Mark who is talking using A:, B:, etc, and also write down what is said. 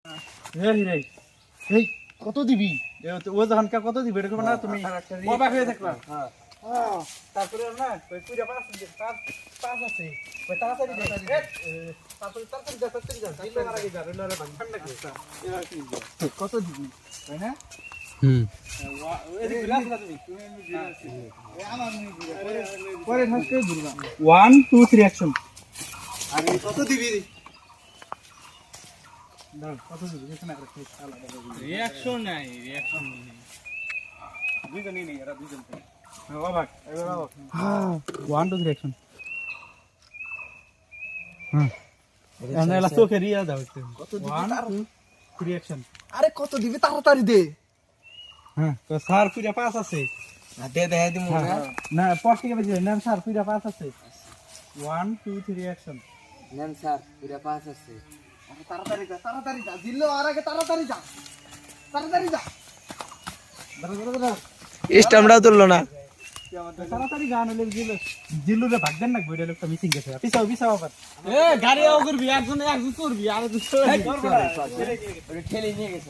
A: এই কত দিবি? ও যখন কত দিবি এটা না তুমি অবাক হয়ে থাকবা। তারপরে না ওই পুরা পাঁচ আছে ওই তাড়াতাড়ি দে তাড়াতাড়ি যা দিলে আর আগে যা রেলরে ভাঙ ঠান্ডা কি কত দিবি তাই না? এদিকে গ্লাস না তুমি আমার পরে নষ্ট দিবা 1 2 3 অ্যাকশন। আরে কত দিবি? দাও কত দিবি? এখানে একটা আলাদা
B: রিঅ্যাকশন নাই
A: দুইজনই নেই এরা দুইজন তো অবাক এবার অবাক। 1 2 3 অ্যাকশন। এলা চোখে রিয়া দাও একটু। কত দিবি? 1 2 3 অ্যাকশন।
C: আরে কত দিবি তাড়াতাড়ি দে।
A: তো স্যার পুরা 5 আছে।
C: দে দে দিমু না।
A: না পর থেকে বেশি না স্যার পুরা 5 আছে। 1 2 3 অ্যাকশন।
C: নেন স্যার পুরা 5 আছে। আরে তাড়াতাড়ি যা জিল্লো আর আগে তাড়াতাড়ি যা দাঁড়া
B: স্ট্যাম্পটা তুললো না।
A: তাড়াতাড়ি গান হলে জিল্লুরে ভাগ দেন না বইটা লোকটা মিসিং গেছে। পিছাও আবার
B: গাড়ি আও করবি একজন করবি আর
C: ঠেলে নিয়ে গেছে।